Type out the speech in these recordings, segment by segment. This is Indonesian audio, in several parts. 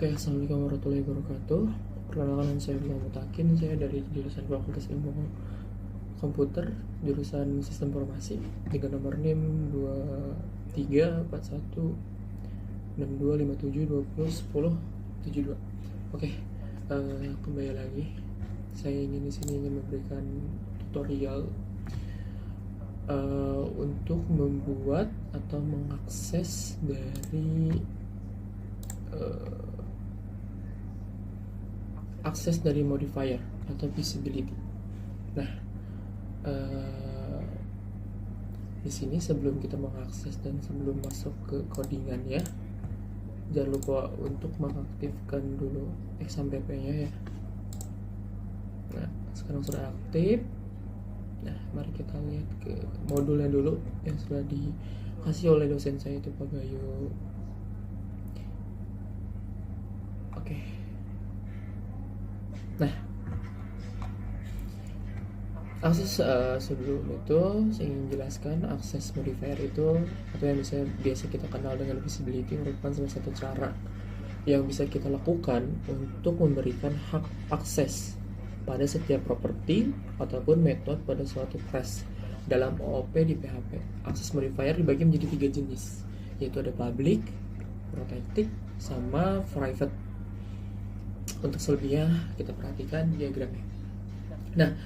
Oke, assalamualaikum warahmatullahi wabarakatuh. Perkenalkan, saya Muhammad Takin. Saya dari jurusan Fakultas Ilmu Komputer, jurusan Sistem Informasi, dengan nomor NIM 23416257201072. Oke, kembali lagi. Saya ingin di sini memberikan tutorial untuk membuat atau mengakses dari akses dari modifier atau visibility. Nah, di sini sebelum kita mengakses dan sebelum masuk ke codingannya, jangan lupa untuk mengaktifkan dulu XAMPP-nya ya. Nah, sekarang sudah aktif. Nah, mari kita lihat ke modulnya dulu yang sudah dikasih oleh dosen saya, itu Pak Bayu. Oke. Nah, akses sebelum itu saya ingin jelaskan akses modifier itu atau yang biasa kita kenal dengan visibility merupakan salah satu cara yang bisa kita lakukan untuk memberikan hak akses pada setiap properti ataupun metode pada suatu class dalam OOP di PHP. Akses modifier dibagi menjadi 3 jenis, yaitu ada public, protected, sama private. Untuk selebihnya kita perhatikan diagramnya. Nah,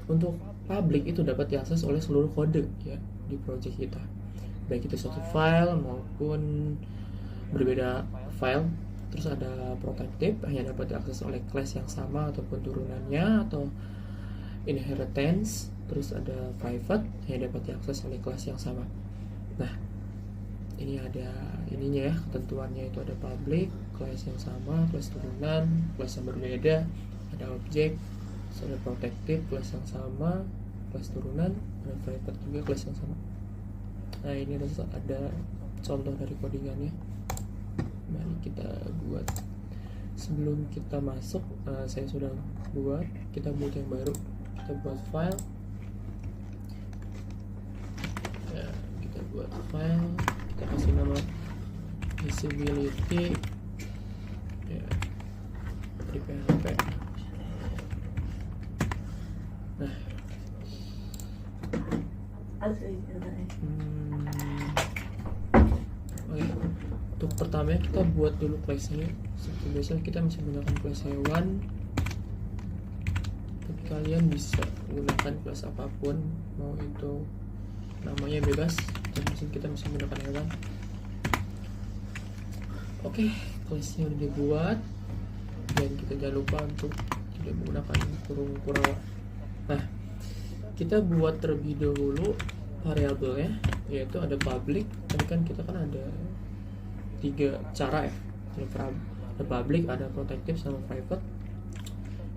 untuk public itu dapat diakses oleh seluruh kode ya di project kita, baik itu suatu file maupun berbeda file. Terus ada protective, hanya dapat diakses oleh class yang sama ataupun turunannya atau inheritance. Terus ada private, hanya dapat diakses oleh kelas yang sama. Nah, ini ada ininya ya, ketentuannya itu ada public, kelas yang sama, kelas turunan, kelas yang berbeda, ada objek, ada protective, kelas yang sama, kelas turunan, ada private juga, kelas yang sama. Nah, ini ada contoh dari codingannya. Mari kita buat. Sebelum kita masuk, saya sudah buat, kita buat yang baru. Kita buat file ya, kita buat file, kita kasih nama visibility ya, di PHP. Nah, oke. Untuk pertamanya kita buat dulu class-nya. Seperti biasa kita masih menggunakan class hewan, tapi kalian bisa menggunakan class apapun, mau itu namanya bebas, dan kita masih menggunakan hewan. Oke, kelasnya udah dibuat, dan kita jangan lupa untuk tidak menggunakan kurung kurawa. Nah, kita buat terlebih dahulu variabelnya, yaitu ada public. Tadi kan kita kan ada 3 cara ya, ada public, ada protective, sama private.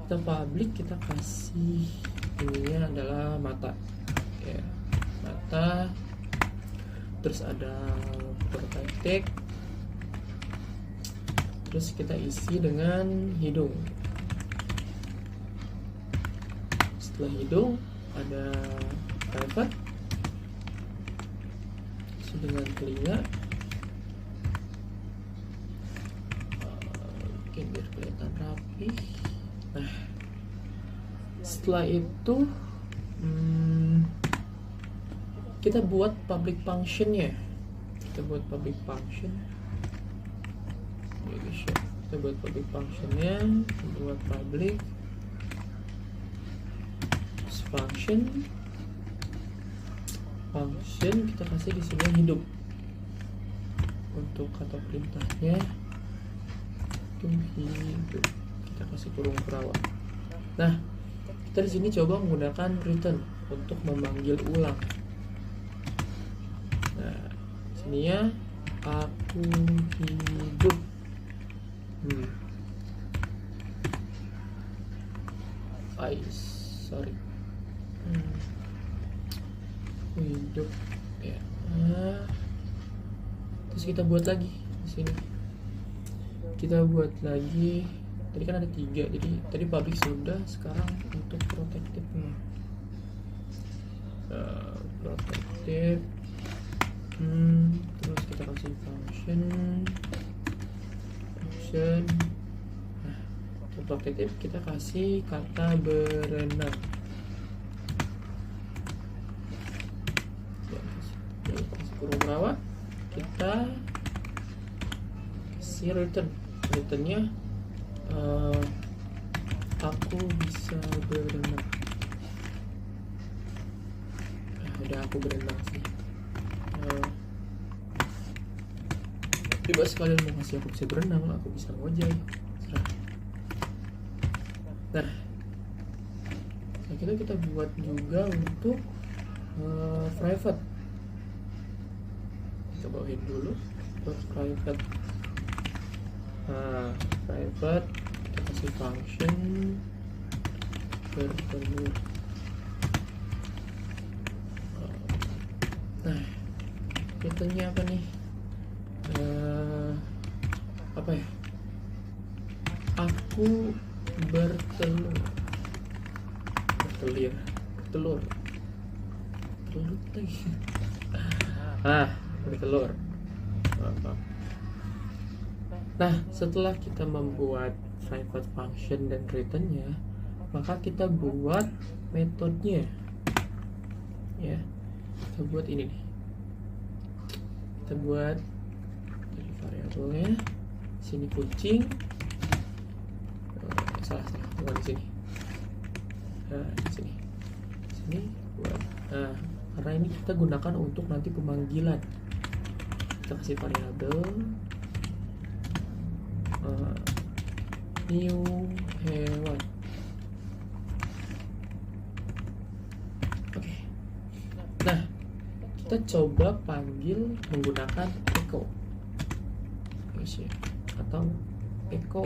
Kita public, kita kasih ininya adalah mata ya, mata. Terus ada protective, terus kita isi dengan hidung. Setelah hidung ada private, isi dengan telinga. Oke, biar kelihatan rapi. Nah, setelah itu kita buat public functionnya. Kita buat public function. Kita buat public functionnya, buat public function kita kasih di sini hidup. Untuk kata perintahnya itu hidup, kita kasih kurung perawat. Nah, kita di sini coba menggunakan return untuk memanggil ulang. Nah, sininya aku hidup. Sorry. Hidup ya. Terus kita buat lagi di sini. Kita buat lagi. Tadi kan ada 3, jadi tadi public sudah. Sekarang untuk protective-nya. Protective. Terus kita kasih function function. Nah, contoh titip kita kasih kata berenang. Kasih kurung perawat, kita kasih returnnya aku bisa berenang. Udah aku berenang sih. Bebas sekalian mau kasih aku bisa berenang, aku bisa ngojek. Nah, kita buat juga untuk private. Kita bawain dulu buat private. Nah, private kita kasih function bertemu. Nah, returnnya apa nih? Apa ya? Aku bertelur lagi. Bertelur. Nah, setelah kita membuat private function dan returnnya, maka kita buat metodenya. Ya, kita buat ini nih. Kita buat jadi variabelnya. Sini kucing. Salah, bukan di sini. Di sini buat. Nah, karena ini kita gunakan untuk nanti pemanggilan. Kita kasih variabel new hewan. Oke. Nah, kita coba panggil menggunakan echo atau echo.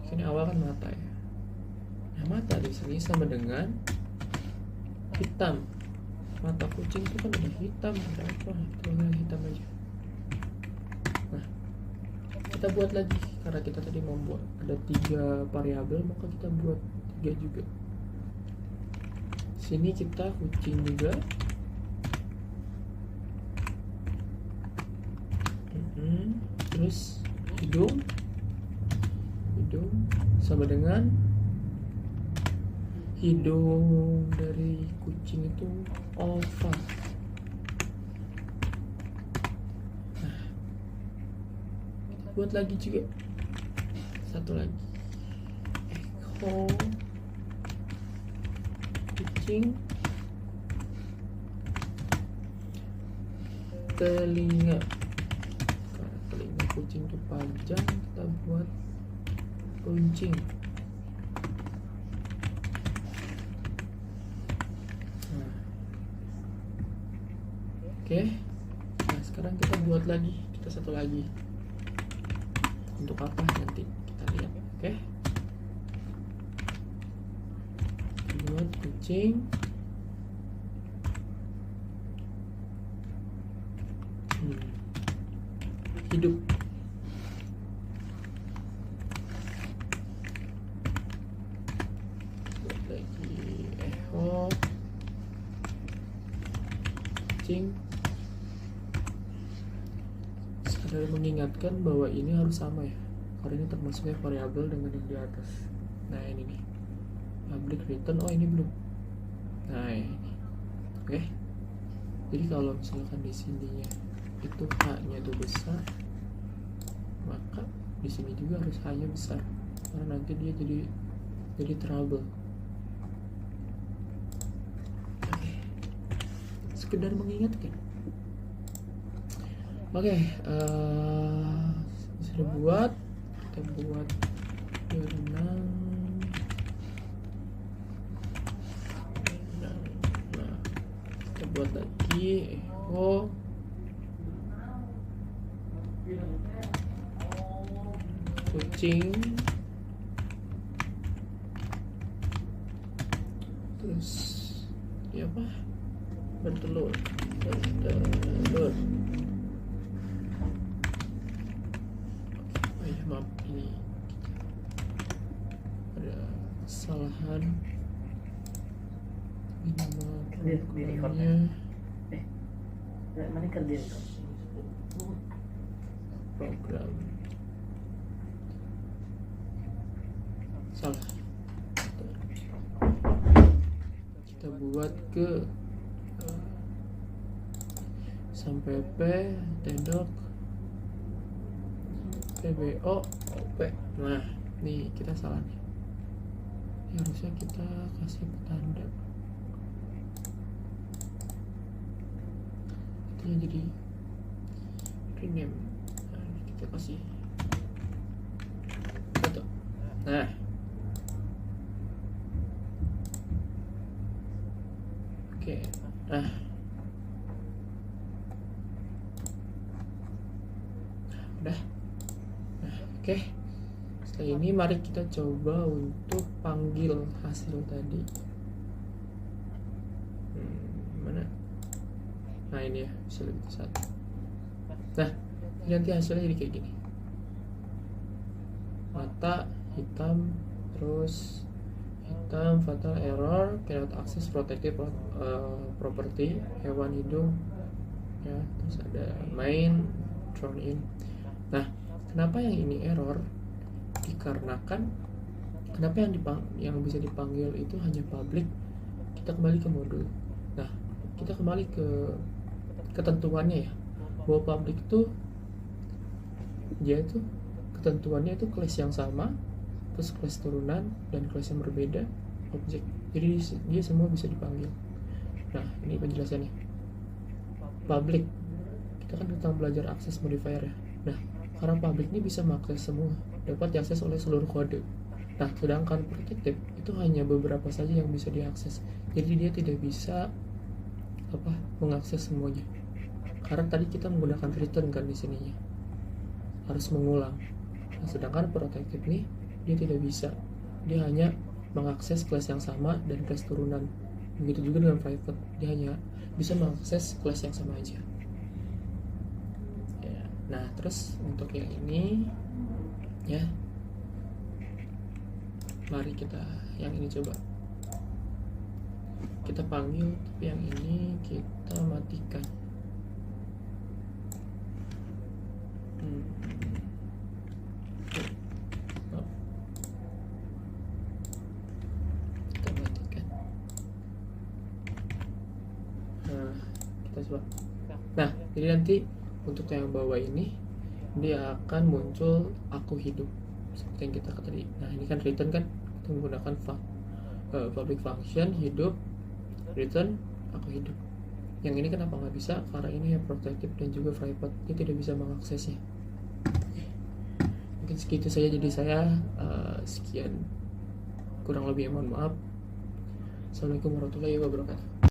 Ini awal kan mata ya. Nah, mata di sini sama dengan hitam. Mata kucing itu kan udah hitam, ada apa? Kita hitam aja. Nah, kita buat lagi karena kita tadi membuat ada 3 variabel, maka kita buat 3 juga. Sini kita kucing juga. Terus hidung sama dengan hidung dari kucing itu oval. Nah, kita buat lagi juga satu lagi, echo kucing, telinga. Karena telinga kucing itu panjang, kita buat runcing. Oke. Nah, sekarang kita buat lagi, kita satu lagi. Untuk apa nanti kita lihat. Oke. Buat kucing. Hidup. Buat lagi echo kucing. Sekadar mengingatkan bahwa ini harus sama ya, karena ini termasuknya variabel dengan yang di atas. Nah, ini nih public return. Oh, ini belum. Nah, ini. Oke. Jadi kalau misalkan di sininya itu H-nya itu besar, maka di sini juga harus H-nya besar, karena nanti dia jadi trouble. Oke. Sekedar mengingatkan. Oke, sudah buat, kita buat berenang. Nah, kita buat lagi echo kucing, terus ini apa? Bertelur. Maaf, ini ada kesalahan. Ini nama programnya. Mana kerja itu? Program salah, kita buat ke sampai P tendok PBO OP. Nah nih kita salah nih, ini harusnya kita kasih petanda itu jadi rename. Nah, kita kasih foto. Nah oke, nah udah. Nah oke, setelah ini mari kita coba untuk panggil hasil tadi. Mana? Nah ini ya, hasil itu satu. Nah nanti hasilnya jadi kayak gini, mata hitam, terus hitam, fatal error, cannot access protected property, hewan hidung ya, terus ada main thrown in. Nah kenapa yang ini error? Dikarenakan kenapa yang bisa dipanggil itu hanya public. Kita kembali ke modul. Nah kita kembali ke ketentuannya ya, bahwa public itu dia itu ketentuannya itu kelas yang sama, terus kelas turunan dan kelas yang berbeda objek. Jadi dia semua bisa dipanggil. Nah ini penjelasannya. Public, kita kan tentang belajar akses modifier ya. Nah karena public ini bisa mengakses semua, dapat diakses oleh seluruh kode. Nah sedangkan protected itu hanya beberapa saja yang bisa diakses. Jadi dia tidak bisa mengakses semuanya. Karena tadi kita menggunakan return kan di sininya, harus mengulang. Nah, sedangkan protected nih dia tidak bisa, dia hanya mengakses kelas yang sama dan kelas turunan. Begitu juga dengan private, dia hanya bisa mengakses kelas yang sama aja ya. Nah terus untuk yang ini ya, mari kita yang ini coba kita panggil, tapi yang ini kita matikan. Kita matikan. Nah kita coba. Nah jadi nanti untuk yang bawah ini dia akan muncul aku hidup seperti yang kita tadi. Nah ini kan return kan, kita menggunakan public function hidup return aku hidup. Yang ini kenapa nggak bisa? Karena ini ya protected dan juga private, dia tidak bisa mengaksesnya. Mungkin segitu saja. Jadi saya sekian, kurang lebih mohon maaf. Assalamualaikum warahmatullahi wabarakatuh.